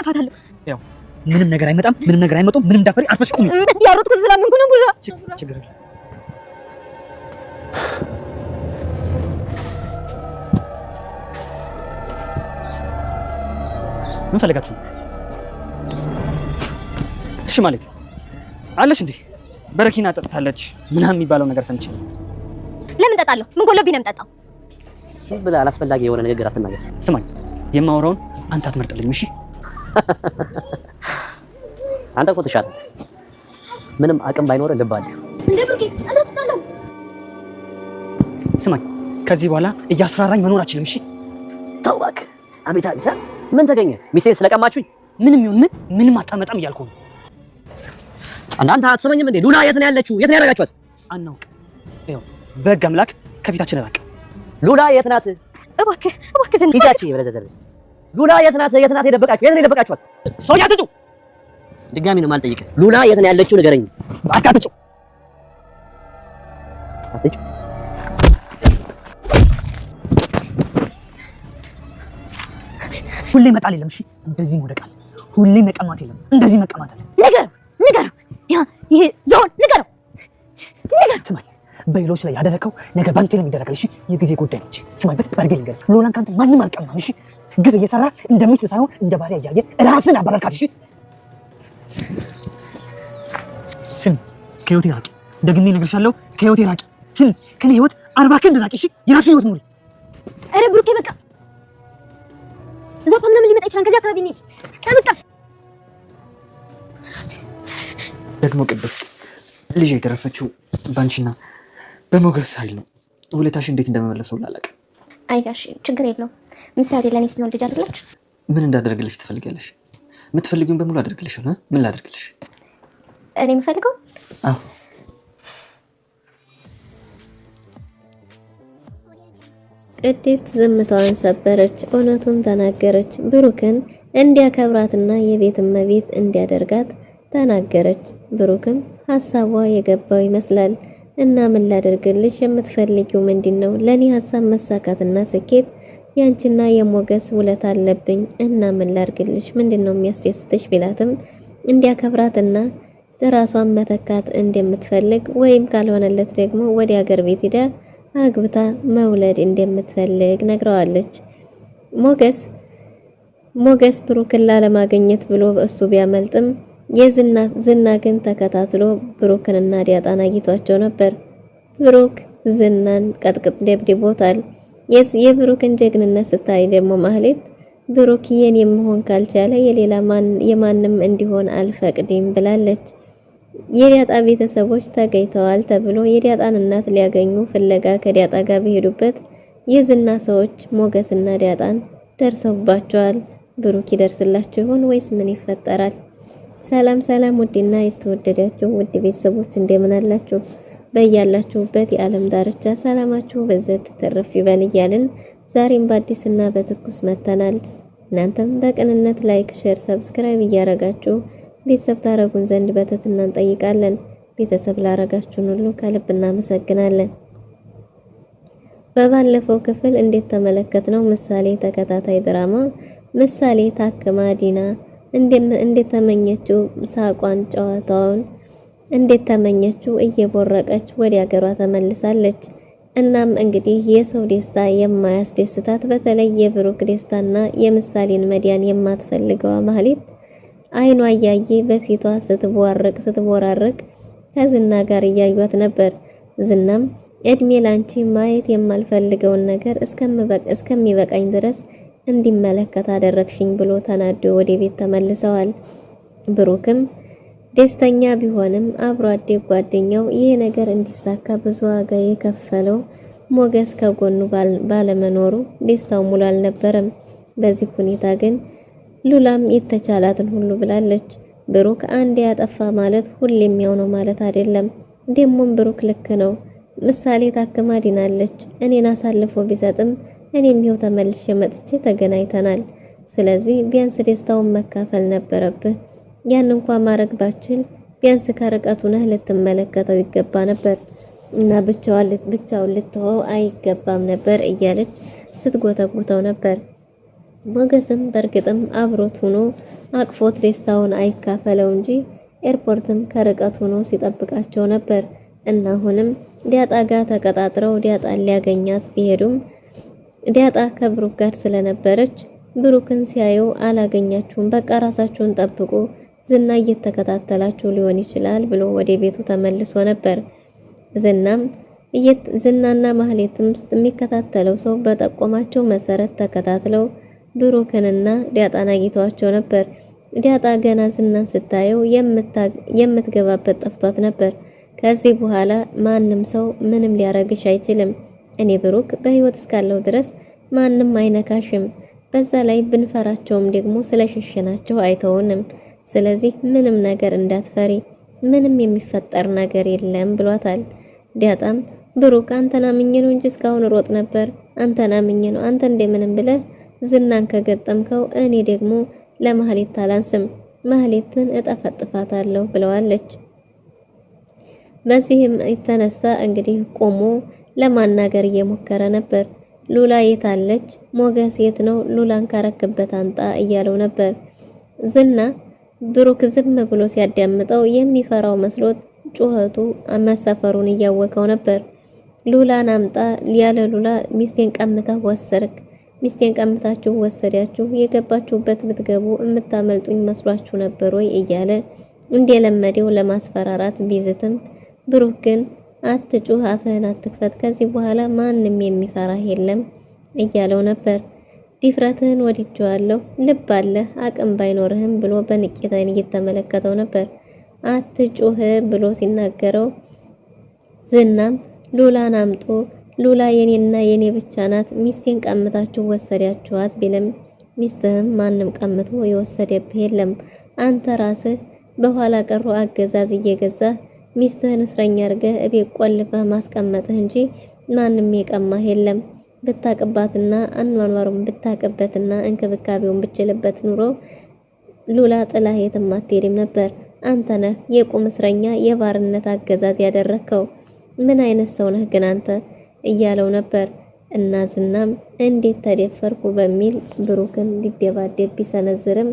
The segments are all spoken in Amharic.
አጠፋታለሁ። ያው ምንም ነገር አይመጣም፣ ምንም ነገር አይመጣም። ምንም እንዳፈሪ አርፈሽ ቁሚ። ያሮጥኩት ስላመንኩ ነው ቡራ። ችግር የለም። ምን ፈልጋችሁ? እሺ ማለት አለሽ እንዴ? በረኪና ጠጥታለች ምናምን የሚባለው ነገር ሰምቼ ነው። ለምን ጠጣለሁ? ምን ጎሎብኝ ነው የምጠጣው? ብላ አላስፈላጊ የሆነ ነገር አትናገር። ስማኝ፣ የማወራውን አንተ አትመርጥልኝም። እሺ አንተ እኮ ትሻለህ። ምንም አቅም ባይኖር ልብ አለ። እንዴ ብሩኬ ጠጣጣለሁ። ስማኝ፣ ከዚህ በኋላ እያስፈራራኝ መኖር አችልም። እሺ ተው እባክህ። አቤት አቤት፣ ምን ተገኘ? ሚስቴን ስለቀማችሁኝ ምንም ይሁን ምንም አታመጣም እያልኩ ነው። አንተ አትሰማኝም እንዴ? ሉላ የት ነው ያለችው? የት ነው ያደረጋችኋት? አናውቅ። ይኸው በሕግ አምላክ ከፊታችን ራቅ። ሉላ የት ናት? እባክህ ዘንድ ሂዳችሁ ይበለዘዘ። ሉላ የት ናት? የት ነው የደበቃችኋት? ሰው ያትጩ። ድጋሚ ነው የማልጠይቅህ። ሉላ የት ነው ያለችው? ንገረኝ። አትጩ። ሁሌ መጣል የለም። እሺ እንደዚህ መውደቃል። ሁሌ መቀማት የለም። እንደዚህ መቀማት አለ። ንገረው። ይሄ ዞን ንገረው። ስማኝ፣ በሌሎች ላይ ያደረከው ነገር ባንተ ነው የሚደረገው። እሺ የጊዜ ጉዳይ ነው። ስማኝ፣ በርግጥ ልንገር፣ ሎላን ካንተ ማንም አልቀማም። እሺ ግፍ እየሰራ እንደሚስት ሳይሆን እንደ ባሪያ እያየ ራስን አባረካት። እሺ ስም ከህይወቴ ራቂ። ደግሜ እነግርሻለሁ፣ ከህይወቴ ራቂ። ስም ከኔ ህይወት 40 ክንድ ራቂ። እሺ የራስን ህይወት ኑሪ። ኧረ ብሩኬ በቃ ዛፋ ምናምን ሊመጣ ይችላል። ከዚህ አካባቢ እንሂድ። በቃ ደግሞ ቅድስት ልጅ የተረፈችው ባንቺና በሞገስ ኃይል ነው። ውለታሽ እንዴት እንደመመለሰው አላውቅም። አይ ጋሽ ችግር የለውም። ምሳሌ ለኔስ ቢሆን ልጅ አይደለች? ምን እንዳደርግልሽ ትፈልጊያለሽ? የምትፈልጊውን በሙሉ አደርግልሻለሁ። ምን ላደርግልሽ? እኔ የምፈልገው አዎ ቅድስት ዝምታዋን ሰበረች። እውነቱን ተናገረች። ብሩክን እንዲያከብራትና የቤት እመቤት እንዲያደርጋት ተናገረች። ብሩክም ሐሳቧ የገባው ይመስላል። እና ምን ላደርግልሽ? የምትፈልጊው ምንድነው? ለኔ ሐሳብ መሳካትና ስኬት ያንቺና የሞገስ ውለታ አለብኝ። እና ምን ላድርግልሽ? ምንድነው የሚያስደስትሽ? ቢላትም እንዲያከብራትና ራሷን መተካት እንደምትፈልግ ወይም ካልሆነለት ደግሞ ወደ ሀገር ቤት ሄዳ አግብታ መውለድ እንደምትፈልግ ነግረዋለች። ሞገስ ብሩክን ላለማግኘት ብሎ እሱ ቢያመልጥም ዝና ግን ተከታትሎ ብሩክንና ዲያጣን አግኝቷቸው ነበር። ብሩክ ዝናን ቀጥቅጥ ደብድቦታል። የብሩክን ጀግንነት ስታይ ደግሞ ማህሌት ብሩክ የኔ መሆን ካልቻለ የሌላ የማንም እንዲሆን አልፈቅድም ብላለች። የዲያጣ ቤተሰቦች ተገኝተዋል ተብሎ የዲያጣን እናት ሊያገኙ ፍለጋ ከዲያጣ ጋር በሄዱበት የዝና ሰዎች ሞገስና ዲያጣን ደርሰውባቸዋል። ብሩክ ይደርስላችሁ ይሆን ወይስ ምን ይፈጠራል? ሰላም ውድና የተወደዳችሁ ውድ ቤተሰቦች እንደምን አላችሁ? በያላችሁበት የዓለም ዳርቻ ሰላማችሁ በዘት ተረፍ ይበል እያልን ዛሬም በአዲስና በትኩስ መተናል። እናንተም በቅንነት ላይክ፣ ሼር፣ ሰብስክራይብ እያረጋችሁ ቤተሰብ ታረጉን ዘንድ በትህትና እንጠይቃለን። ቤተሰብ ላረጋችሁን ሁሉ ከልብ እናመሰግናለን። በባለፈው ክፍል እንዴት ተመለከትነው ምሳሌ ተከታታይ ድራማ ምሳሌ ታክማ ዲና እንዴት ተመኘችው ሳቋን ጨዋታውን እንዴት ተመኘችው እየቦረቀች ወደ ሀገሯ ተመልሳለች። እናም እንግዲህ የሰው ደስታ የማያስደስታት በተለይ የብሩክ ደስታና የምሳሌን መዲያን የማትፈልገው ማህሌት አይኗ እያየ በፊቷ ስትቦራረቅ ከዝና ጋር እያዩት ነበር። ዝናም እድሜ ላንቺ ማየት የማልፈልገውን ነገር እስከሚበቃኝ ድረስ እንዲመለከት አደረግሽኝ ብሎ ተናዶ ወደ ቤት ተመልሰዋል። ብሩክም ደስተኛ ቢሆንም አብሮ አደግ ጓደኛው ይሄ ነገር እንዲሳካ ብዙ ዋጋ የከፈለው ሞገስ ከጎኑ ባለመኖሩ ደስታው ሙሉ አልነበረም። በዚህ ሁኔታ ግን ሉላም የተቻላትን ሁሉ ብላለች። ብሩክ አንድ ያጠፋ ማለት ሁሌም ያው ነው ማለት አይደለም። ደሞም ብሩክ ልክ ነው። ምሳሌ ታክማ ዲናለች። እኔን አሳልፎ ቢሰጥም እኔም ይኸው ተመልሼ መጥቼ ተገናኝተናል። ስለዚህ ቢያንስ ደስታውን መካፈል ነበረብህ። ያን እንኳን ማድረግ ባችል ቢያንስ ከርቀቱ ነህ ልትመለከተው ይገባ ነበር እና ብቻውን ልትተወው አይገባም ነበር እያለች ስትጎተጉተው ነበር። ሞገስም በእርግጥም አብሮት ሆኖ አቅፎት ደስታውን አይካፈለው እንጂ ኤርፖርትም ከርቀት ሆኖ ሲጠብቃቸው ነበር። እና አሁንም ዲያጣ ጋር ተቀጣጥረው ዲያጣን ሊያገኛት ቢሄዱም ዲያጣ ከብሩክ ጋር ስለነበረች ብሩክን ሲያየው አላገኛችሁም፣ በቃ ራሳችሁን ጠብቁ፣ ዝና እየተከታተላችሁ ሊሆን ይችላል ብሎ ወደ ቤቱ ተመልሶ ነበር። ዝናና ማህሌትም የሚከታተለው ሰው በጠቆማቸው መሰረት ተከታትለው ብሩክንና ዲያጣን አግኝተዋቸው ነበር። ዲያጣ ገና ዝናን ስታየው የምትገባበት ጠፍቷት ነበር። ከዚህ በኋላ ማንም ሰው ምንም ሊያረግሽ አይችልም። እኔ ብሩክ በህይወት እስካለው ድረስ ማንም አይነካሽም። በዛ ላይ ብንፈራቸውም ደግሞ ስለሸሸናቸው አይተውንም። ስለዚህ ምንም ነገር እንዳትፈሪ፣ ምንም የሚፈጠር ነገር የለም ብሏታል። ዲያጣም ብሩክ አንተን አምኜ ነው እንጂ እስካሁን ሮጥ ነበር። አንተን አምኜ ነው። አንተ እንደምንም ብለህ ዝናን ከገጠምከው እኔ ደግሞ ለማህሌት አላንስም፣ ማህሌትን እጠፈጥፋታለሁ ብለዋለች። በዚህም የተነሳ እንግዲህ ቆሞ ለማናገር እየሞከረ ነበር። ሉላ የታለች? ሞገስ የት ነው? ሉላን ካረክበት አንጣ እያለው ነበር። ዝና ብሩክ ዝም ብሎ ሲያዳምጠው የሚፈራው መስሎት ጩኸቱ መሰፈሩን እያወቀው ነበር። ሉላን አምጣ፣ ያለ ሉላ ሚስቴን ቀምተህ ወሰድክ፣ ሚስቴን ቀምታችሁ ወሰዳችሁ፣ የገባችሁበት ብትገቡ የምታመልጡኝ መስሏችሁ ነበር ወይ እያለ እንደለመደው ለማስፈራራት ቢዝትም ብሩክ ግን አትጩህ፣ አፍህን አትክፈት፣ ከዚህ በኋላ ማንም የሚፈራህ የለም እያለው ነበር። ድፍረትህን ወድጄዋለሁ፣ ልብ አለህ፣ አቅም ባይኖርህም ብሎ በንቄት ዓይን እየተመለከተው ነበር። አትጩህ ብሎ ሲናገረው ዝናም ሉላን አምጦ ሉላ የኔና የኔ ብቻ ናት፣ ሚስቴን ቀምታችሁ ወሰዳችኋት ቢልም ሚስትህም ማንም ቀምቶ የወሰደብህ የለም፣ አንተ ራስህ በኋላ ቀሩ አገዛዝ እየገዛህ ሚስትህን እስረኛ አድርገህ እቤት ቆልፈህ ማስቀመጥህ እንጂ ማንም የቀማህ የለም። ብታቅባትና አኗኗሩን ብታቅበትና እንክብካቤውን ብችልበት ኑሮ ሉላ ጥላህ የትም አትሄድም ነበር። አንተ ነህ የቁም እስረኛ የባርነት አገዛዝ ያደረከው። ምን አይነት ሰው ነህ ግን አንተ እያለው ነበር። እና ዝናም እንዴት ተደፈርኩ በሚል ብሩክን ሊደባደብ ቢሰነዝርም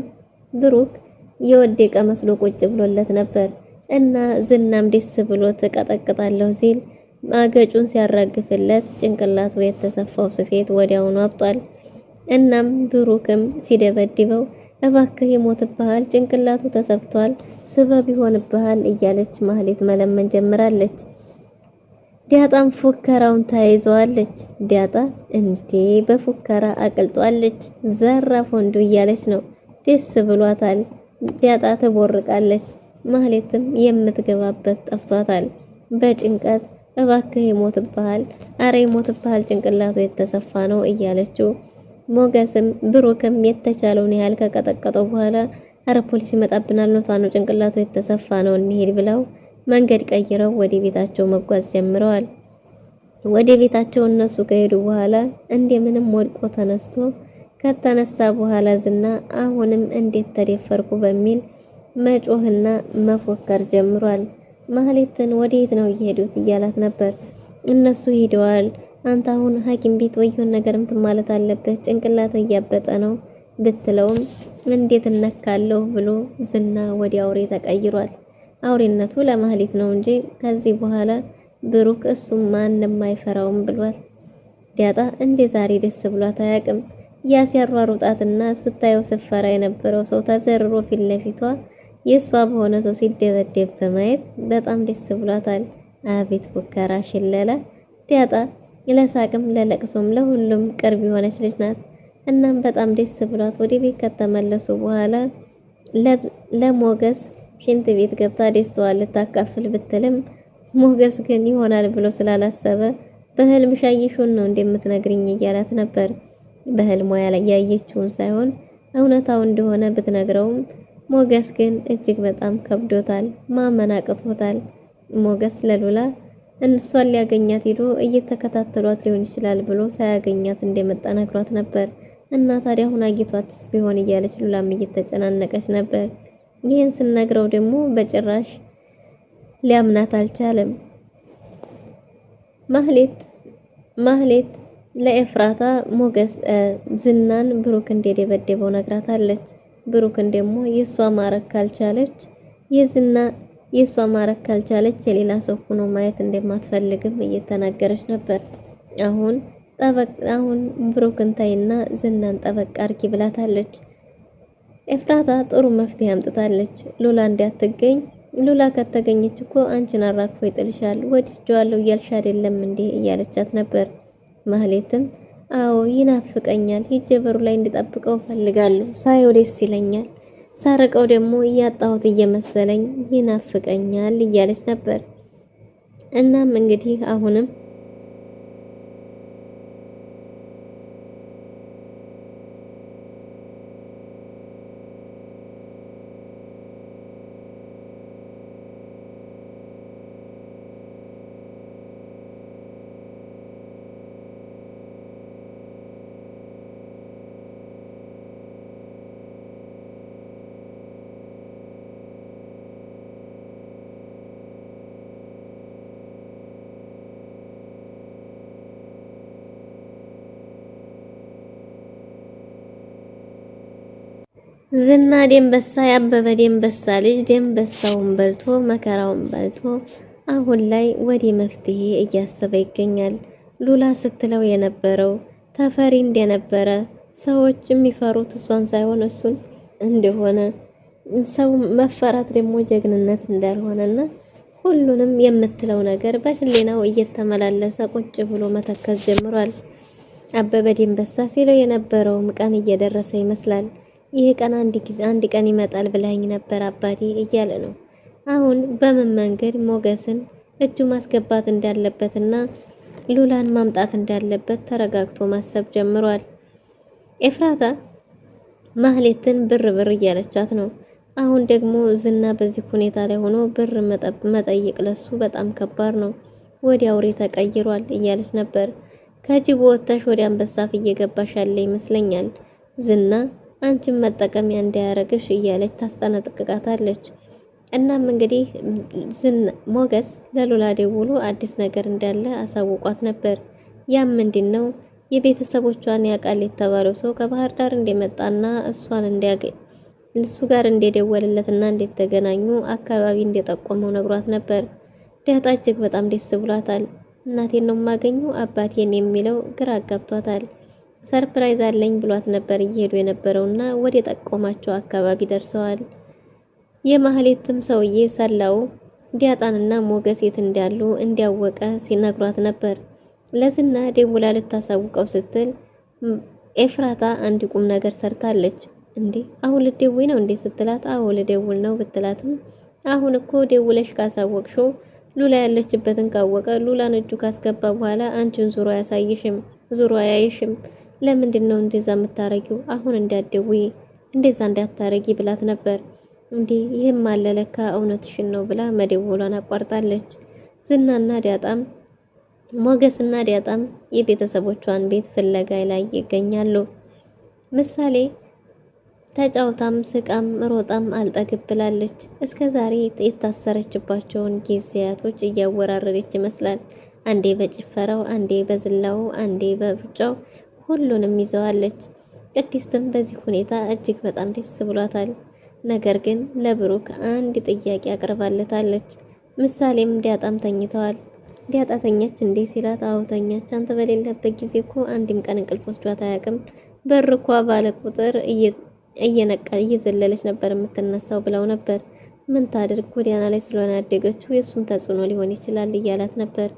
ብሩክ የወደቀ መስሎ ቁጭ ብሎለት ነበር። እና ዝናም ደስ ብሎ ተቀጠቅጣለሁ ሲል አገጩን ሲያራግፍለት ጭንቅላቱ የተሰፋው ስፌት ወዲያውኑ አብጧል። እናም ብሩክም ሲደበድበው እባክህ ይሞትብሃል፣ ጭንቅላቱ ተሰፍቷል፣ ስበብ ይሆንብሃል እያለች ማህሌት መለመን ጀምራለች። ዲያጣም ፉከራውን ተያይዘዋለች። ዲያጣ እንዴ በፉከራ አቅልጧለች። ዘራፍ ወንዱ እያለች ነው። ደስ ብሏታል። ዲያጣ ትቦርቃለች። ማህሌትም የምትገባበት ጠፍቷታል። በጭንቀት እባክህ ይሞትብሃል፣ አረ ይሞትብሃል፣ ጭንቅላቱ የተሰፋ ነው እያለችው ሞገስም ብሩክም የተቻለውን ያህል ከቀጠቀጠው በኋላ አረ ፖሊስ ይመጣብናል፣ ነው ጭንቅላቱ የተሰፋ ነው እንሂድ ብለው መንገድ ቀይረው ወደ ቤታቸው መጓዝ ጀምረዋል። ወደ ቤታቸው እነሱ ከሄዱ በኋላ እንደምንም ወድቆ ተነስቶ ከተነሳ በኋላ ዝና አሁንም እንዴት ተደፈርኩ በሚል መጮህና መፎከር ጀምሯል። ማህሌትን ወዴት ነው እየሄዱት እያላት ነበር። እነሱ ሄደዋል፣ አንተ አሁን ሐኪም ቤት ወይሆን ነገርም ማለት አለበት፣ ጭንቅላት እያበጠ ነው ብትለውም እንዴት እነካለሁ ብሎ ዝና ወደ አውሬ ተቀይሯል። አውሬነቱ ለማህሌት ነው እንጂ ከዚህ በኋላ ብሩክ እሱም ማንም አይፈራውም ብሏል። ዲያጣ እንደ ዛሬ ደስ ብሏት አያውቅም። ያ ሲያሯሩጣትና ስታየው ስፈራ የነበረው ሰው ተዘርሮ ፊት ለፊቷ የሷ በሆነ ሰው ሲደበደብ በማየት በጣም ደስ ብሏታል። አቤት ፉከራ ሽለላ! ዲያጣ ለሳቅም ለለቅሶም ለሁሉም ቅርብ የሆነች ልጅ ናት። እናም በጣም ደስ ብሏት ወደ ቤት ከተመለሱ በኋላ ለሞገስ ሽንት ቤት ገብታ ደስታዋን ልታካፍል ብትልም ሞገስ ግን ይሆናል ብሎ ስላላሰበ በህልም ሻይሹን ነው እንደምትነግሪኝ እያላት ነበር። በህልሟ ያየችውን ሳይሆን እውነታው እንደሆነ ብትነግረውም ሞገስ ግን እጅግ በጣም ከብዶታል፣ ማመን አቅቶታል። ሞገስ ለሉላ እሷን ሊያገኛት ሄዶ እየተከታተሏት ሊሆን ይችላል ብሎ ሳያገኛት እንደመጣ ነግሯት ነበር። እና ታዲያ አሁን አግኝቷትስ ቢሆን እያለች ሉላም እየተጨናነቀች ነበር። ይህን ስነግረው ደግሞ በጭራሽ ሊያምናት አልቻለም። ማህሌት ለኤፍራታ ሞገስ ዝናን ብሩክ እንደደበደበው ነግራታለች። ብሩክን ደግሞ የሷ ማረክ ካልቻለች የሌላ ሰው ሆኖ ማየት እንደማትፈልግም እየተናገረች ነበር። አሁን ብሩክን ታይና ዝናን ጠበቅ አርጊ ብላታለች። ኤፍራታ ጥሩ መፍትሄ አምጥታለች። ሉላ እንዳትገኝ፣ ሉላ ከተገኘች እኮ አንቺን አራግፎ ይጥልሻል፣ ወድጄዋለሁ እያልሽ አይደለም እንዴ እያለቻት ነበር። ማህሌትም አዎ ይናፍቀኛል፣ ሂጄ በሩ ላይ እንድጠብቀው ፈልጋለሁ፣ ሳየው ደስ ይለኛል፣ ሳረቀው ደግሞ እያጣሁት እየመሰለኝ ይናፍቀኛል እያለች ነበር። እናም እንግዲህ አሁንም ዝና ደንበሳ ያበበ ደንበሳ ልጅ ደንበሳውን በልቶ መከራውን በልቶ አሁን ላይ ወደ መፍትሄ እያሰበ ይገኛል። ሉላ ስትለው የነበረው ተፈሪ እንደነበረ ሰዎች የሚፈሩት እሷን ሳይሆን እሱን እንደሆነ ሰው መፈራት ደግሞ ጀግንነት እንዳልሆነና ሁሉንም የምትለው ነገር በህሊናው እየተመላለሰ ቁጭ ብሎ መተከዝ ጀምሯል። አበበ ደንበሳ ሲለው የነበረውም ቀን እየደረሰ ይመስላል። ይሄ ቀን አንድ ቀን ይመጣል ብለኝ ነበር አባቴ እያለ ነው። አሁን በምን መንገድ ሞገስን እጁ ማስገባት እንዳለበትና ሉላን ማምጣት እንዳለበት ተረጋግቶ ማሰብ ጀምሯል። ኤፍራታ ማህሌትን ብር እያለቻት ነው። አሁን ደግሞ ዝና በዚህ ሁኔታ ላይ ሆኖ ብር መጠየቅ ለሱ በጣም ከባድ ነው። ወደ አውሬ ተቀይሯል እያለች ነበር። ከጅብ ወጥተሽ ወደ አንበሳ እየገባሽ ያለ ይመስለኛል ዝና አንቺን መጠቀሚያ እንዳያረግሽ እያለች ታስጠነቅቃታለች። እናም እንግዲህ ሞገስ ለሉላ ደውሎ አዲስ ነገር እንዳለ አሳውቋት ነበር። ያም ምንድነው የቤተሰቦቿን ያውቃል የተባለው ሰው ከባህር ዳር እንደመጣና እሷን እንዲያገኝ እሱ ጋር እንደደወለለትና እንደተገናኙ አካባቢ እንደጠቆመው ነግሯት ነበር። ዳጣ እጅግ በጣም ደስ ብሏታል። እናቴን ነው የማገኘው አባቴን የሚለው ግራ አጋብቷታል። ሰርፕራይዝ አለኝ ብሏት ነበር እየሄዱ የነበረውና ወደ ጠቆማቸው አካባቢ ደርሰዋል። የማህሌትም ሰውዬ ሰላው ዳጣንና ሞገስ የት እንዳሉ እንዲያወቀ ሲነግሯት ነበር። ለዝና ደውላ ልታሳውቀው ስትል ኤፍራታ አንድ ቁም ነገር ሰርታለች። እንዴ አሁን ልደውይ ነው እንዴ ስትላት አዎ ልደውል ነው ብትላትም አሁን እኮ ደውለሽ ካሳወቅሽው ሉላ ያለችበትን ካወቀ ሉላን እጁ ካስገባ በኋላ አንቺን ዙሮ አያይሽም ለምንድን ነው እንደዛ የምታረጊው? አሁን እንዳትደውይ እንደዛ እንዳታረጊ ብላት ነበር። እንዴ ይሄም አለለካ እውነትሽን ነው ብላ መደወሏን አቋርጣለች። ዝናና ዳጣም ሞገስና ዳጣም የቤተሰቦቿን ቤት ፍለጋ ላይ ይገኛሉ። ምሳሌ ተጫውታም ስቃም ሮጣም አልጠግብ ብላለች። እስከዛሬ የታሰረችባቸውን ጊዜያቶች እያወራረደች ይመስላል። አንዴ በጭፈራው፣ አንዴ በዝላው፣ አንዴ በብጫው ሁሉንም ይዘዋለች። ቅድስትም በዚህ ሁኔታ እጅግ በጣም ደስ ብሏታል። ነገር ግን ለብሩክ አንድ ጥያቄ አቅርባለታለች። ምሳሌም ዳጣም ተኝተዋል። ዳጣ ተኛች እንዴ ሲላት አዎ ተኛች። አንተ በሌለበት ጊዜ እኮ አንድም ቀን እንቅልፍ ወስዷት አያውቅም። በር እኮ ባለ ቁጥር እየዘለለች ነበር የምትነሳው ብለው ነበር። ምን ታድርግ ጎዳና ላይ ስለሆነ ያደገችው የሱን ተጽዕኖ ሊሆን ይችላል እያላት ነበር።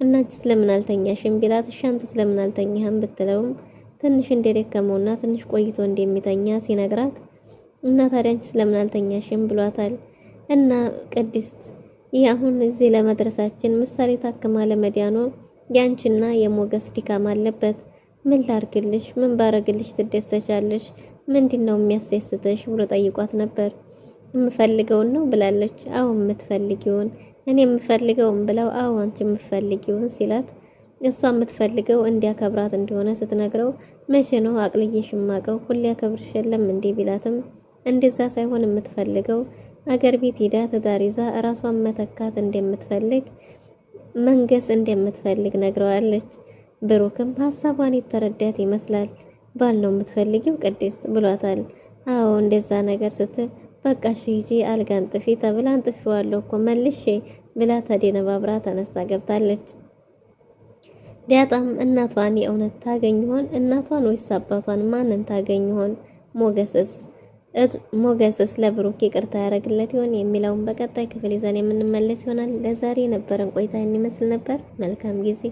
እናንቺ ስለምን አልተኛሽም ቢላት እሺ አንተ ስለምን አልተኛህም ብትለውም ትንሽ እንደደከመውና ትንሽ ቆይቶ እንደሚተኛ ሲነግራት እና ታዲያ አንቺ ስለምን አልተኛሽም ብሏታል። እና ቅድስት ይህ አሁን እዚህ ለመድረሳችን ምሳሌ ታክማ ለመዳኗ ያንቺና የሞገስ ድካም አለበት። ምን ላርግልሽ? ምን ባረግልሽ ትደሰቻለሽ? ምንድነው የሚያስደስትሽ ብሎ ጠይቋት ነበር። የምፈልገውን ነው ብላለች። አዎ የምትፈልጊውን እኔ የምፈልገውን ብለው አዎ አንቺ የምትፈልጊውን ሲላት እሷ የምትፈልገው እንዲያከብራት እንደሆነ ስትነግረው መቼ ነው አቅልዬሽ ማቀው ሁሌ ያከብርሽ የለም እንዴ ቢላትም እንደዛ ሳይሆን የምትፈልገው አገር ቤት ሄዳ ትዳር ይዛ ራሷን መተካት እንደምትፈልግ መንገስ እንደምትፈልግ ነግረዋለች። ብሩክም ሀሳቧን የተረዳት ይመስላል። ባል ነው የምትፈልጊው ቅድስት ብሏታል። አዎ እንደዛ ነገር ስትል በቃ እሺ ሂጂ አልጋን ጥፊ ተብላ አንጥፊዋለሁ እኮ መልሼ ብላ ተደነባብራ ተነስታ ገብታለች። ዳጣም እናቷን የእውነት ታገኝ ይሆን? እናቷን ወይስ አባቷን? ማንን ታገኝ ይሆን? ሞገስስ ለብሩክ ይቅርታ ያደርግለት ይሆን የሚለውን በቀጣይ ክፍል ይዘን የምንመለስ ይሆናል። ለዛሬ የነበረን ቆይታ ይመስል ነበር። መልካም ጊዜ